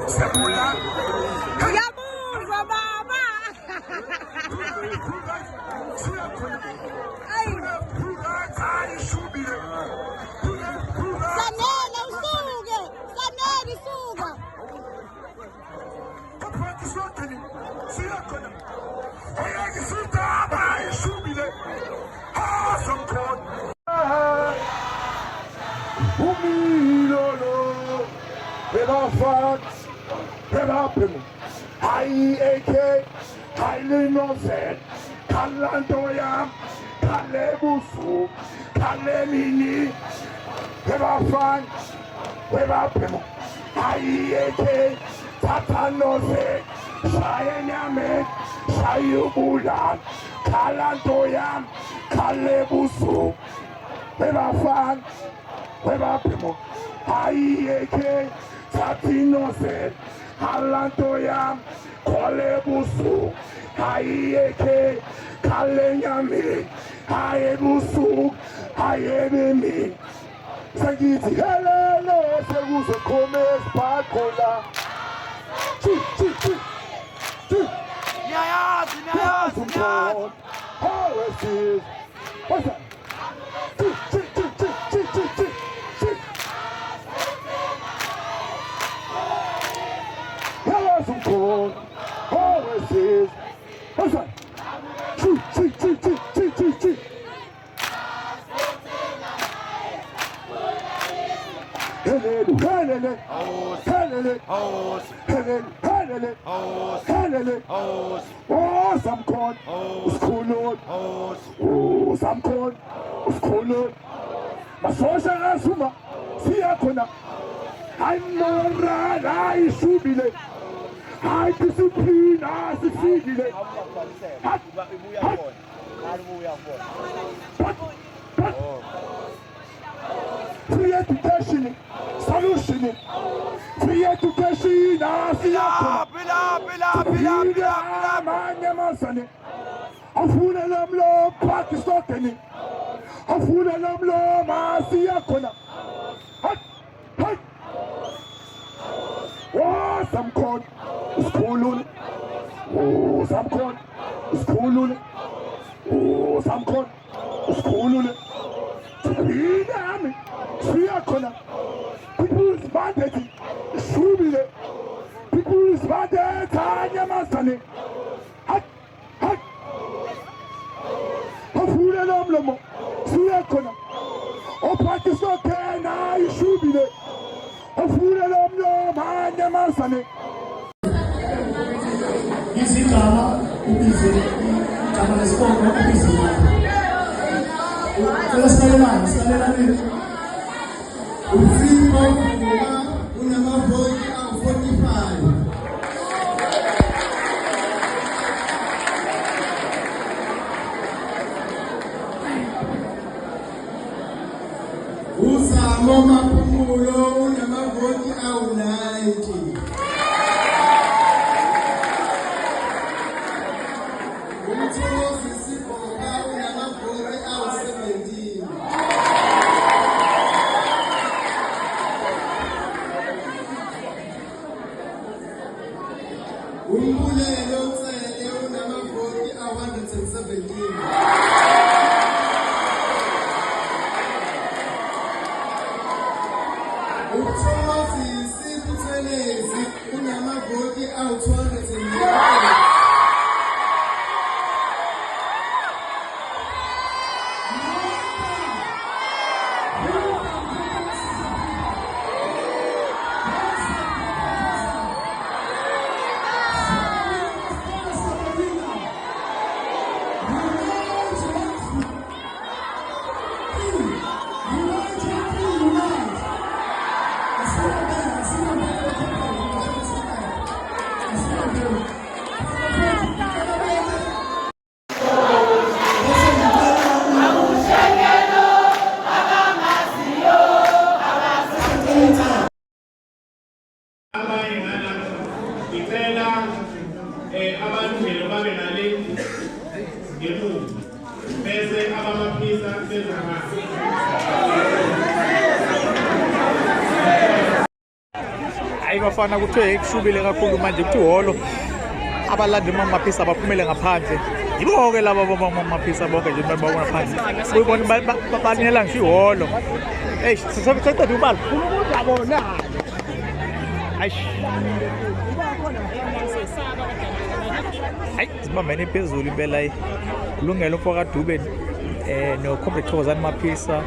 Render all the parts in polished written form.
Sebula. Yabuza baba. Sanele usuke. Sanele usuka. Kalandoya, Kalebusu, Kalemini, Pevafan, Pevapemo, Ayeke, Tatanose, Shayename, Shayubulan, Kalandoya, Kalebusu, Pevafan, Pevapemo, Ayeke, Tatinose, Kalandoya, Kalebusu, Ayeke, Kalenyami, Ayebusu, Ayebemi. Sangiti, hello, Seguso, Comes, Pacola. Nyayas. How is this? What's that? Hello, some corn. How is this? What's that? Oh, some corn. School. Oh, some corn. School. Masosha Asuma. Siakona. I'm not right. I should be late. I discipline as a figure. Free education, solution. Free education, Pakistan. Oh, some corn, school. Oh, some corn, school. Oh, some corn, school. People is bandit, Shubile. People is bandit, Tanya Masani. Hot. Hafuna Lomlomo, Suakona. Oh, Pakistan, Kena, Shubile. Hafuna Lomlo, Manya Masani. Easy Kama, easy. Kama is called easy. Let's go. Unamavote au 45. Usamo Mapumulo unamavote au 90. Umbulelo Tsele unamavoti a-117. Uthozi Sibuthelezi unamavoti a-211. abalungelo babe nale ngemuva bese abamaphisa bezahamba hayi bafana kuthiwe kushubile kakhulu manje kuthi holo abalandi bamaphisa baphumele ngaphandle yibo-ke laba bamaphisa bonke nje babona phandle kuyibona baninela ngisho ihholo eyi seceda ubala ukuzabona hayi sibambene phezulu impela kulungele umfokadube no-comrade Thokozani Maphisa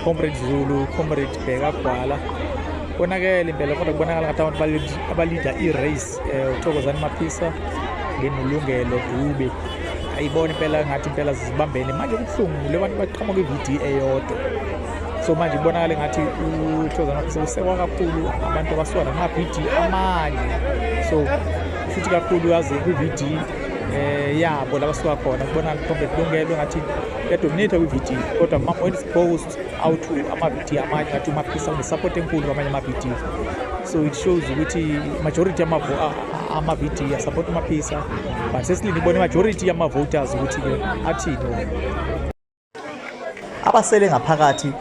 comrade Zulu comrade Bheka Gwala konakele impela kodwa kubonakala ngathi abantu abalida i-race uThokozani Maphisa ngenolungelo Dube ayibona impela ngathi impela zibambene manje kubuhlungu le bantu baqhamuka i-VD eyodwa so manje kubonakala ngathi uThokozani Maphisa usekwa kakhulu abantu abaswala ngama-VD amanye so futhi kakhulu yazi kwi-VD yabo labasuka khona kubonakala comrade Lungelo ngathi yadominate kwi-VD kodwa when it's exposed out to ama-VD amanye ngathi uMaphisa une-support enkulu kwamanye ama-VD so it shows ukuthi majority ama-VD asupport uMaphisa but sesilinde ibona i-majority yama-voters ukuthi-ke athini abasele ngaphakathi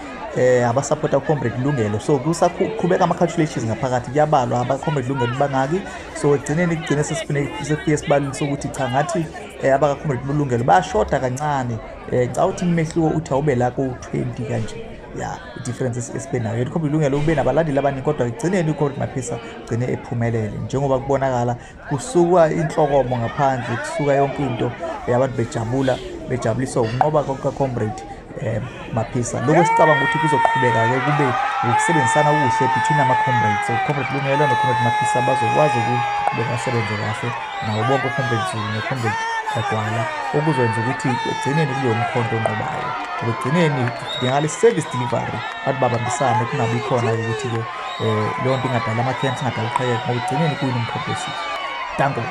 abasupporta uComrade Lungelo so kusaqhubeka ama-calculations ngaphakathi kuyabalwa abaComrade Lungelo bangaki so kugcine sesifike esibalini sokuthi cha ngathi abakaComrade Lungelo bayashoda kancane cha uthi imehluko uthi awube la ku-20 kanje ya i-difference esibenayo uComrade Lungelo ube nabalandeli abaningi kodwa ekugcineni uComrade Maphisa ugcine ephumelele njengoba kubonakala kusuka inhlokomo ngaphandle kusuka yonke into abantu bejabuliswa ukunqoba kaComrade Maphisa lokho sicabanga ukuthi kuzoqhubeka-ke kube ukusebenzisana okuhle between ama-comrades so uComrade Lungelo noComrade Maphisa bazokwazi ukuqhubeka basebenze kahle nawo bonke uComrade Zulu noComrade Gwala okuzokwenza ukuthi ekugcineni kube umkhonto onqobayo ekugcineni ngale service delivery abantu babambisane kungabi khona ukuthi-ke leyo nto ingadala ama-camps ingadala uqhayeka ngoba ekugcineni kuyinomkhonto esihle danko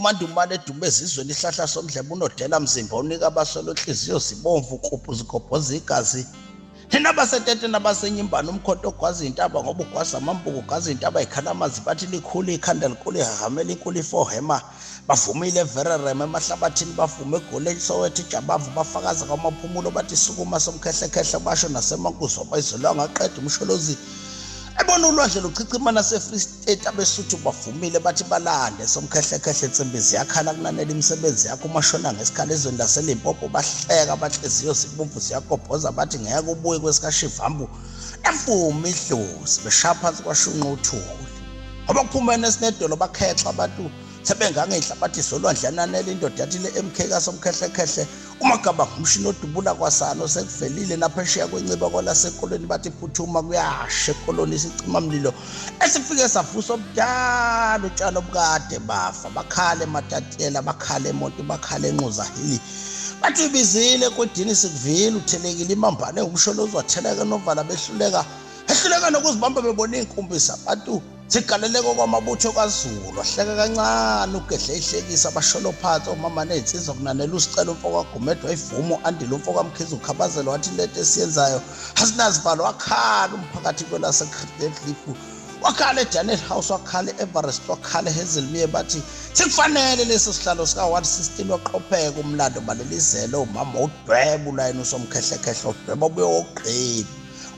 Indumandumane edume ezizweni isihlahla somdlebo unodela mzimba unika abaswele inhliziyo zibomvu uqubhu zigobhoza igazi thina basetete nabasenyimbana umkhonto ogwaza intaba ngoba ugwaza amambuku ugwaza intaba ikhalamazi bathi likhulu ikhanda likhulu ihahamela inkulu ifohema bavumile evererema emahlabathini bavume egoli Soweto ijabavu bafakaza kwamaphumulo bathi sukuma somkhehlekhehle basho nasemankuzo bayizolwanga aqeda umsholozi ebona ulwandle luchicima naseFree State abesuthu bavumile bathi balande somkhehlekhehle insimbi ziyakhala kunanela imisebenzi yakho umashona ngesikhala ezweni laseLimpopo bahleka bahleziyo zibumbu ziyakobhoza bathi ngeke ubuye kwesikashivambu emfuma idlozi beshaya phansi kwashunqa uthuli abaphumene esinedolo bakhexa abantu sebengangehla bathi solwandle ananela indoda yathi le MK kasomkhehlekhehle umagaba ngumshini odubula kwasano sekuvelile naphesheya kwenciba kwalasekoloni bathi phuthuma kuyashe ekoloni isicima mlilo esifike savusa obudala utshalo obukade bafa bakhale ematatiyela bakhale emonti bakhale enquza hili bathi ibizile kodini sikuvile uthelekile imambane umsholozi watheleka novala behluleka nokuzibamba bebona inkumbisa abantu sigaleleko kwamabutho kaZulu wahleka kancane ugehle ihlekisa abasholo phansi omama nezinsizwa kunanela usicelo umfoko wagumedwa ivumo andile umfoko amkhiza ukhabazelo wathi lento esiyenzayo asinazivalo wakhala umphakathi kwelase Creative wakhala eDaniel House wakhala eEverest wakhala eHazelmere bathi sikufanele leso sihlalo sika 116 waqopheka umlando balelizelo umama udwebo layini usomkhehlekhehle udwebo buye wogqiba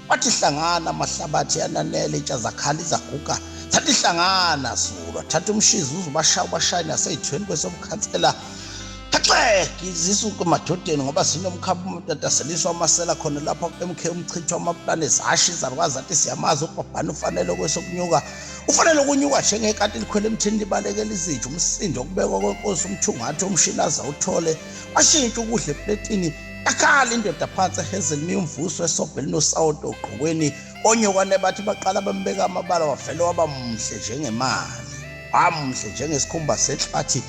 wathi hlangana amahlabathi yananele itsha zakhala izaguga thatha ihlangana Zulu thatha umshizi uzubashaya ubashaya naseyithweni kwesomkhansela Xexeke izisuku emadodeni ngoba sinomkhapha umuntu ataseliswa amasela khona lapha MK umchithwa amaplane zashiza rwaza athi siyamaza ubhabhana ufanele kwesokunyuka ufanele ukunyuka njengekati likhwele emthini libalekela izithu umsindo okubekwa kwenkosi umthungathi umshinaza uthole washintsha ukudla epletini akhala indoda phansi eHazelmere umvuso esobheli noSawuto ogqokweni onyokwane bathi baqala bambeka amabala wavele waba muhle njengemali wamuhle njengesikhumba sehlathi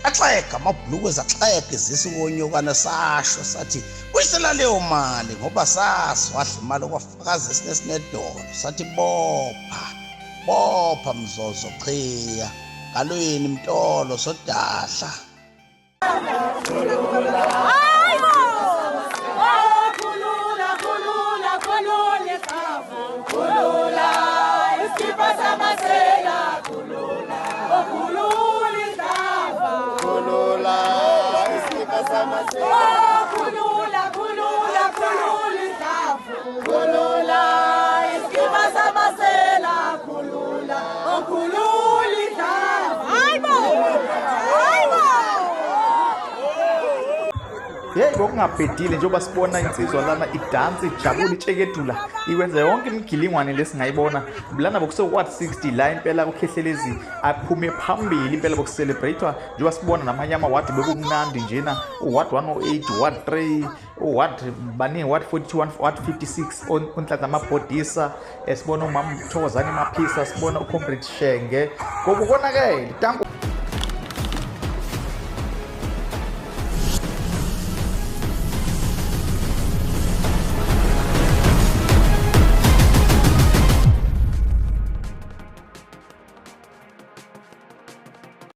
axega amabhlukwe zaxega izisi konyokana sasho sathi kuyisela leyo mali ngoba saswadla imali okwafakaza esinesinedolo sathi bopha mzozo chiya galweni mtolo sodahla Hey ngokungabhedile njengoba sibona insizwa lana idansi ijabula itshekedula ikwenza yonke imigilingwane lesingayibona bulana bokuse what 60 la impela ukhehlelezi aphume phambili impela bokucelebratewa njengoba sibona namanye ama-ward bekumnandi njena u-ward 108 ward 3 ward baningi ward 41 ward 56 onhlanhla amabhodisa sibona umama Thokozani Maphisa sibona uComrade Shenge kokubonakele